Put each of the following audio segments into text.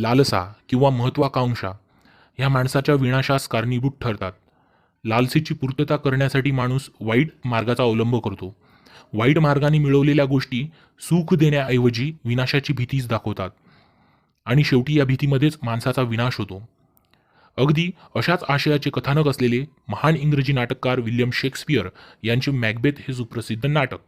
लालसा किंवा महत्वाकांक्षा ह्या माणसाच्या विनाशास कारणीभूत ठरतात. लालसेची पूर्तता करण्यासाठी माणूस वाईट मार्गाचा अवलंब करतो. वाईट मार्गाने मिळवलेल्या गोष्टी सुख देण्याऐवजी विनाशाची भीतीच दाखवतात आणि शेवटी या भीतीमध्येच माणसाचा विनाश होतो. अगदी अशाच आशयाचे कथानक असलेले महान इंग्रजी नाटककार विल्यम शेक्सपियर यांचे मॅकबेथ हे सुप्रसिद्ध नाटक.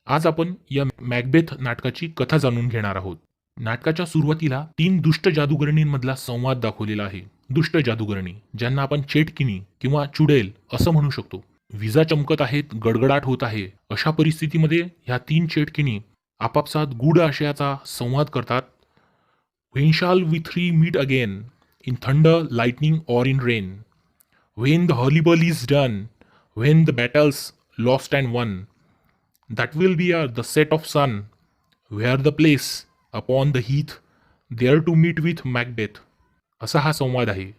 आज आपण या मॅकबेथ नाटकाची कथा जाणून घेणार आहोत. नाटकाच्या सुरुवातीला 3 दुष्ट जादूगरणींमधला संवाद दाखवलेला आहे. दुष्ट जादूगरणी ज्यांना आपण चेटकिनी किंवा चुडेल असं म्हणू शकतो. विजा चमकत आहेत, गडगडाट होत आहे. अशा परिस्थितीमध्ये ह्या 3 चेटकिनी आपापसात गूढ आशयाचा संवाद करतात. When shall we three meet again? In thunder, lightning or in rain? When the horrible is done, when the battle's lost and won, that will be the set of sun, where the place upon the heath, there to meet with Macbeth. असा हा संवाद आहे.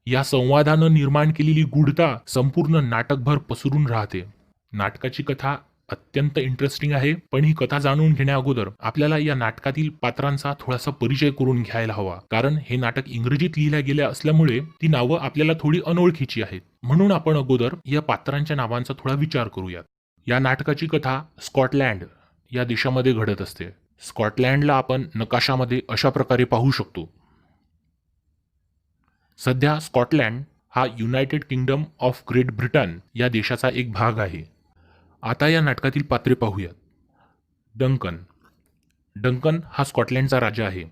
या संवादानं निर्माण केलेली गूढता संपूर्ण नाटकभर पसरून राहते. नाटकाची कथा अत्यंत इंटरेस्टिंग आहे, पण ही कथा जाणून घेण्याअगोदर आपल्याला या नाटकातील पात्रांचा थोडासा परिचय करून घ्यायला हवा. कारण हे नाटक इंग्रजीत लिहिल्या गेल्या असल्यामुळे ती नावं आपल्याला थोडी अनोळखीची आहेत. म्हणून आपण अगोदर या पात्रांच्या नावांचा थोडा विचार करूयात. या नाटकाची कथा स्कॉटलँड या देशामध्ये घडत असते. स्कॉटलँडला आपण नकाशामध्ये अशा प्रकारे पाहू शकतो. सध्या स्कॉटलँड हा United kingdom of great Britain या देशाचा एक भाग आहे. आता या नाटकातील पात्रे पाहूयात. डंकन. डंकन हा स्कॉटलँडचा राजा आहे.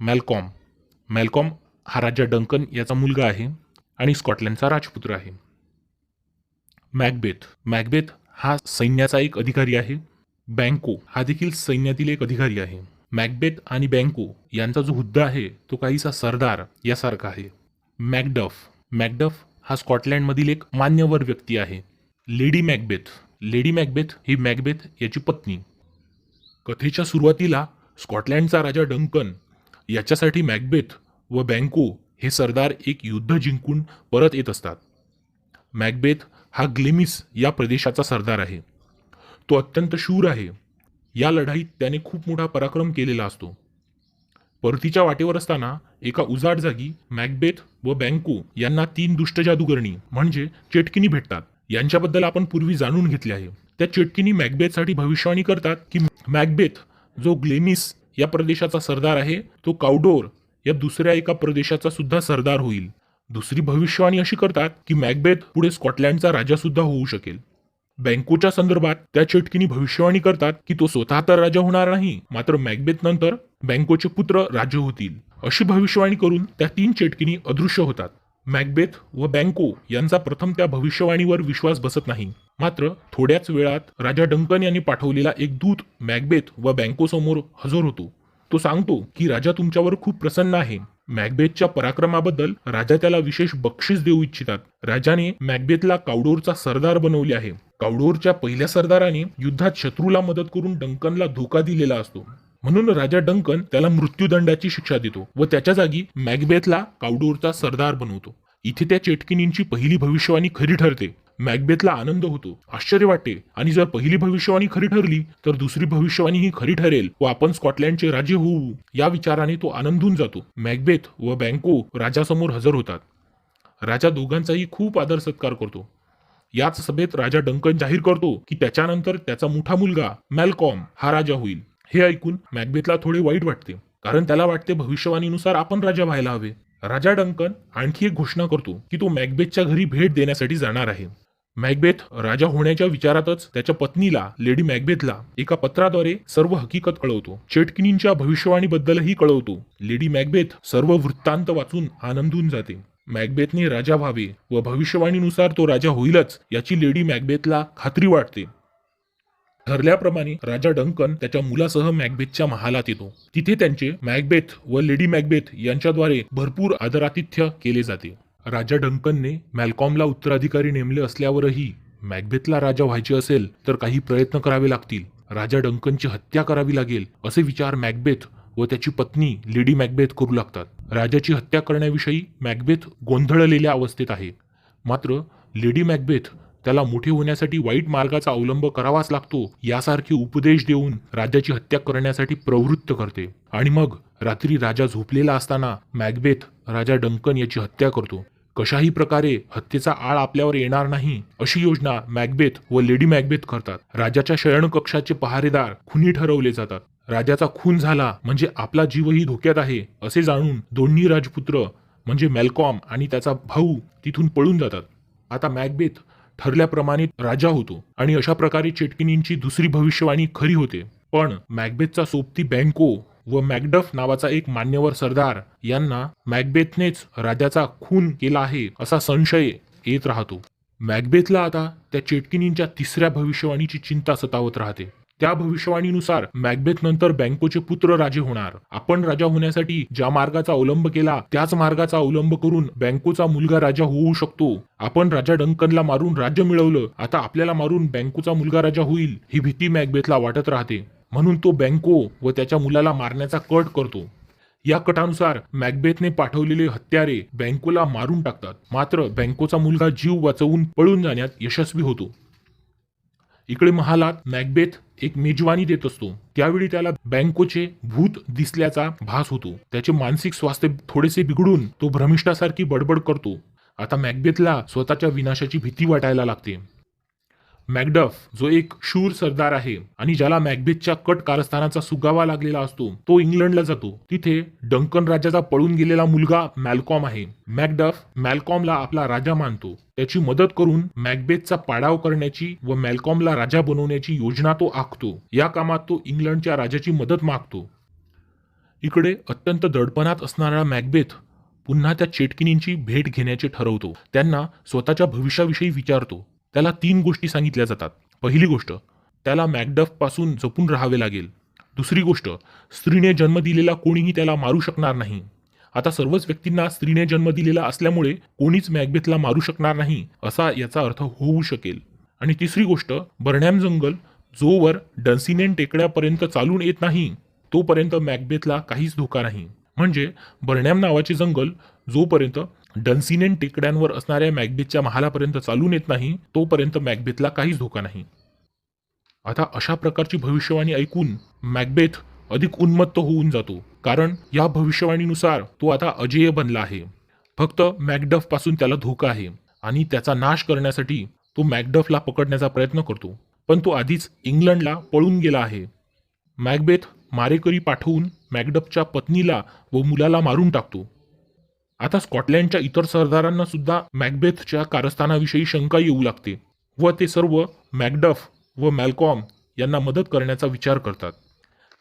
मॅलकॉम. मॅलकॉम हा राजा डंकन याचा मुलगा आहे आणि स्कॉटलँडचा राजपुत्र आहे. मॅकबेथ. मॅकबेथ हा सैन्याचा एक अधिकारी आहे. बँको हा देखील सैन्यातील एक अधिकारी आहे. मॅकबेथ आणि बँको यांचा जो हुद्दा आहे तो काहीसा सरदार यासारखा आहे. मॅकडफ. मॅकडफ हा स्कॉटलँडमधील एक मान्यवर व्यक्ती आहे. Lady Macbeth. लेडी मॅकबेथ ही मॅकबेथ याची पत्नी. कथेच्या सुरुवातीला स्कॉटलँडचा राजा डंकन याच्यासाठी मॅकबेथ व बँको हे सरदार एक युद्ध जिंकून परत येत असतात. मॅकबेथ हा ग्लेमिस या प्रदेशाचा सरदार आहे. तो अत्यंत शूर आहे. या लढाईत त्याने खूप मोठा पराक्रम केलेला असतो. परतीच्या वाटेवर असताना एका उजाड जागी मॅकबेथ व बँको यांना 3 दुष्ट जादूगरणी म्हणजे चेटकिनी भेटतात. यांच्याबद्दल आपण पूर्वी जाणून घेतले आहे. त्या चेटकिनी मॅकबेथसाठी भविष्यवाणी करतात की मॅकबेथ जो ग्लेमिस या प्रदेशाचा सरदार आहे तो काउडोर या दुसऱ्या एका प्रदेशाचा सुद्धा सरदार होईल. दुसरी भविष्यवाणी अशी करतात की मॅकबेथ पुढे स्कॉटलँडचा राजा सुद्धा होऊ शकेल. बँकोच्या संदर्भात त्या चेटकिनी भविष्यवाणी करतात की तो स्वतः तर राजा होणार नाही, मात्र मॅकबेथ नंतर बँकोचे पुत्र राजे होतील. अशी भविष्यवाणी करून त्या 3 चेटकिनी अदृश्य होतात. मॅकबेथ व बँको यांचा प्रथम त्या भविष्यवाणीवर विश्वास बसत नाही. मात्र थोड्याच वेळात राजा डंकन यांनी पाठवलेला एक दूत मॅकबेथ व बँको समोर हजर होतो. तो सांगतो की राजा तुमच्यावर खूप प्रसन्न आहे. मॅकबेथच्या पराक्रमाबद्दल राजा त्याला विशेष बक्षीस देऊ इच्छितात. राजाने मॅकबेथला काउडोरचा सरदार बनवले आहे. काउडोरच्या पहिल्या सरदाराने युद्धात शत्रूला मदत करून डंकनला धोका दिलेला असतो. म्हणून राजा डंकन त्याला मृत्यूदंडाची शिक्षा देतो व त्याच्या जागी मॅकबेथला काउडोरचा सरदार बनवतो. इथे त्या चेटकिनींची पहिली भविष्यवाणी खरी ठरते. मॅकबेथला आनंद होतो, आश्चर्य वाटते आणि जर पहिली भविष्यवाणी खरी ठरली तर दुसरी भविष्यवाणी ही खरी ठरेल व आपण स्कॉटलँडचे राजे होऊ या विचाराने तो आनंदून जातो. मॅकबेथ व बँको राजासमोर हजर होतात. राजा दोघांचाही खूप आदर सत्कार करतो. याच सभेत राजा डंकन जाहीर करतो की त्याच्यानंतर त्याचा मोठा मुलगा मॅलकॉम हा राजा होईल. हे ऐकून मॅकबेथला थोडे वाईट वाटते, कारण त्याला वाटते भविष्यवाणीनुसार आपण राजा व्हायला हवे. राजा डंकन आणखी एक घोषणा करतो की तो मॅकबेथच्या घरी भेट देण्यासाठी जाणार आहे. मॅकबेथ राजा होण्याच्या विचारातच त्याच्या पत्नीला लेडी मॅकबेथला एका पत्राद्वारे सर्व हकीकत कळवतो. चेटकिनींच्या भविष्यवाणीबद्दलही कळवतो. लेडी मॅकबेथ सर्व वृत्तांत वाचून आनंदून जाते. मॅकबेथने राजा व्हावे व भविष्यवाणीनुसार तो राजा होईलच याची लेडी मॅकबेथला खात्री वाटते. ठरल्याप्रमाणे राजा डंकन त्याच्या मुलासह मॅकबेथच्या महालात येतो. तिथे त्यांचे मॅकबेथ व लेडी मॅकबेथ यांच्याद्वारे भरपूर आदरातिथ्य केले जाते. राजा डंकनने मॅलकॉमला उत्तराधिकारी नेमले असल्यावरही मॅकबेथला राजा व्हायचे असेल तर काही प्रयत्न करावे लागतील. राजा डंकनची हत्या करावी लागेल असे विचार मॅकबेथ व त्याची पत्नी लेडी मॅकबेथ करू लागतात. राजाची हत्या करण्याविषयी मॅकबेथ गोंधळलेल्या अवस्थेत आहे. मात्र लेडी मॅकबेथ त्याला मोठे होण्यासाठी वाईट मार्गाचा अवलंब करावाच लागतो यासारखे उपदेश देऊन राजाची हत्या करण्यासाठी प्रवृत्त करते. आणि मग रात्री राजा झोपलेला असताना मॅकबेथ राजा डंकन याची हत्या करतो. कशाही प्रकारे हत्येचा आळ आपल्यावर येणार नाही अशी योजना मॅकबेथ व लेडी मॅकबेथ करतात. राजाच्या शयनकक्षाचे पहारेदार खुनी ठरवले जातात. राजाचा खून झाला म्हणजे आपला जीवही धोक्यात आहे असे जाणून दोन्ही राजपुत्र म्हणजे मॅल्कॉम आणि त्याचा भाऊ तिथून पळून जातात. आता मॅकबेथ ठरल्याप्रमाणे राजा होतो आणि अशा प्रकारे चेटकिनींची दुसरी भविष्यवाणी खरी होते. पण मॅकबेथचा सोबती बँको व मॅकडफ नावाचा एक मान्यवर सरदार यांना मॅकबेथनेच राजाचा खून केला आहे असा संशय येत राहतो. मॅकबेथला आता त्या चेटकिनींच्या तिसऱ्या भविष्यवाणीची चिंता सतावत राहते. त्या भविष्यवाणीनुसार मॅकबेथ नंतर बँकोचे पुत्र राजे होणार. आपण राजा होण्यासाठी ज्या मार्गाचा अवलंब केला त्याच मार्गाचा अवलंब करून बँकोचा मुलगा राजा होऊ शकतो. आपण राजा डंकनला मारून राज्य मिळवलं, आता आपल्याला मारून बँकोचा मुलगा राजा होईल ही भीती मॅकबेथला वाटत राहते. म्हणून तो बँको व त्याच्या मुलाला मारण्याचा कट करतो. या कटानुसार मॅकबेथने पाठवलेले हत्यारे बँकोला मारून टाकतात. मात्र बँकोचा मुलगा जीव वाचवून पळून जाण्यात यशस्वी होतो. इकडे महालात मॅकबेथ एक मेजवानी देत असतो. त्यावेळी त्याला बँकोचे भूत दिसल्याचा भास होतो. त्याचे मानसिक स्वास्थ्य थोडेसे बिघडून तो भ्रमिष्ठासारखी बडबड करतो. आता मॅकबेथला स्वतःच्या विनाशाची भीती वाटायला लागते. मॅकडफ जो एक शूर सरदार आहे आणि ज्याला मॅकबेथच्या कट कारस्थानाचा सुगावा लागलेला असतो, तो इंग्लंडला जातो. तिथे डंकन राजाचा पळून गेलेला मुलगा मॅल्कॉम आहे. मॅकडफ मॅल्कॉमला आपला राजा मानतो. त्याची मदत करून मॅकबेथचा पाडाव करण्याची व मॅल्कॉमला राजा बनवण्याची योजना तो आखतो. या कामात तो इंग्लंडच्या राजाची मदत मागतो. इकडे अत्यंत दडपणात असणारा मॅकबेथ पुन्हा त्या चेटकिनींची भेट घेण्याचे ठरवतो. त्यांना स्वतःच्या भविष्याविषयी विचारतो. त्याला 3 गोष्टी सांगितल्या जातात. पहिली गोष्ट, त्याला मॅकडफ पासून जपून राहावे लागेल. दुसरी गोष्ट, स्त्रीने जन्म दिलेला कोणीही त्याला मारू शकणार नाही. आता सर्वच व्यक्तींना स्त्रीने जन्म दिलेला असल्यामुळे कोणीच मॅकबेथला मारू शकणार नाही असा याचा अर्थ होऊ शकेल. आणि तिसरी गोष्ट, बर्नॅम जंगल जोवर डन्सिनेन टेकड्यापर्यंत चालून येत नाही तोपर्यंत मॅकबेथला काहीच धोका नाही. म्हणजे बर्नॅम नावाचे जंगल जोपर्यंत डन्सिनेन टेकड्यांवर असणाऱ्या मॅकबेथच्या महालापर्यंत चालून येत नाही तोपर्यंत मॅकबेथला काहीच धोका नाही. आता अशा प्रकारची भविष्यवाणी ऐकून मॅकबेथ अधिक उन्मत्त होऊन जातो. कारण या भविष्यवाणीनुसार तो आता अजेय बनला आहे. फक्त मॅकडफ पासून त्याला धोका आहे आणि त्याचा नाश करण्यासाठी तो मॅकडफला पकडण्याचा प्रयत्न करतो. पण तो आधीच इंग्लंडला पळून गेला आहे. मॅकबेथ मारेकरी पाठवून मॅकडफच्या पत्नीला व मुलाला मारून टाकतो. आता स्कॉटलँडच्या इतर सरदारांना सुद्धा मॅकबेथच्या कारस्थानाविषयी शंका येऊ लागते व ते सर्व मॅकडफ व मॅल्कॉम यांना मदत करण्याचा विचार करतात.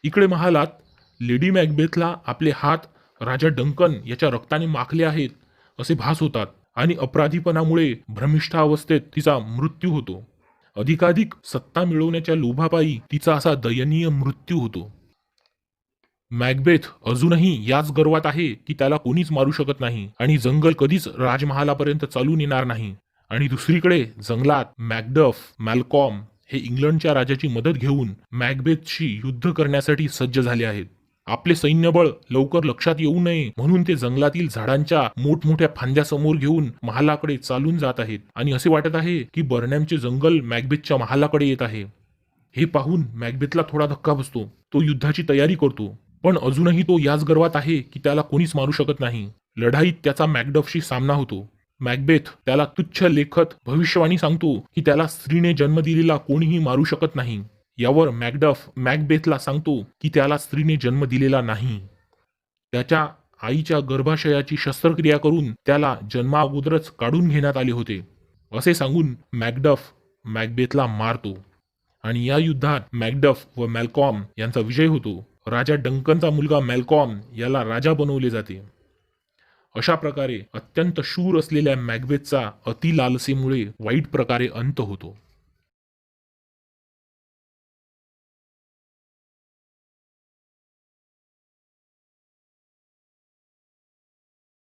इकडे महालात लेडी मॅकबेथला आपले हात राजा डंकन याच्या रक्ताने माखले आहेत असे भास होतात आणि अपराधीपणामुळे भ्रमिष्ठावस्थेत तिचा मृत्यू होतो. अधिकाधिक सत्ता मिळवण्याच्या लोभापायी तिचा असा दयनीय मृत्यू होतो. मॅकबेथ अजूनही याच गर्वात आहे की त्याला कोणीच मारू शकत नाही आणि जंगल कधीच राजमहालापर्यंत चालून येणार नाही. आणि दुसरीकडे जंगलात मॅकडफ मॅल्कॉम हे इंग्लंडच्या राजाची मदत घेऊन मॅकबेथशी युद्ध करण्यासाठी सज्ज झाले आहेत. आपले सैन्यबळ लवकर लक्षात येऊ नये म्हणून ते जंगलातील झाडांच्या मोठमोठ्या फांद्या समोर घेऊन महालाकडे चालून जात आहेत आणि असे वाटत आहे की बर्नॅमचे जंगल मॅकबेथच्या महालाकडे येत आहे. हे पाहून मॅकबेथला थोडा धक्का बसतो. तो युद्धाची तयारी करतो. पण अजूनही तो याच गर्वात आहे की त्याला कोणीच मारू शकत नाही. लढाईत त्याचा मॅकडफशी सामना होतो. मॅकबेथ त्याला तुच्छ लेखत भविष्यवाणी सांगतो की त्याला स्त्रीने जन्म दिलेला कोणीही मारू शकत नाही. यावर मॅकडफ मॅकबेथला सांगतो की त्याला स्त्रीने जन्म दिलेला नाही. त्याच्या आईच्या गर्भाशयाची शस्त्रक्रिया करून त्याला जन्माअगोदरच काढून घेण्यात आले होते असे सांगून मॅकडफ मॅकबेथला मारतो आणि या युद्धात मॅकडफ व मॅल्कॉम यांचा विजय होतो. राजा डंकनचा मुलगा मॅल्कॉम याला राजा बनवले जाते. अशा प्रकारे अत्यंत शूर असलेल्या मॅकबेथचा अतिलालसेमुळे वाईट प्रकारे अंत होतो.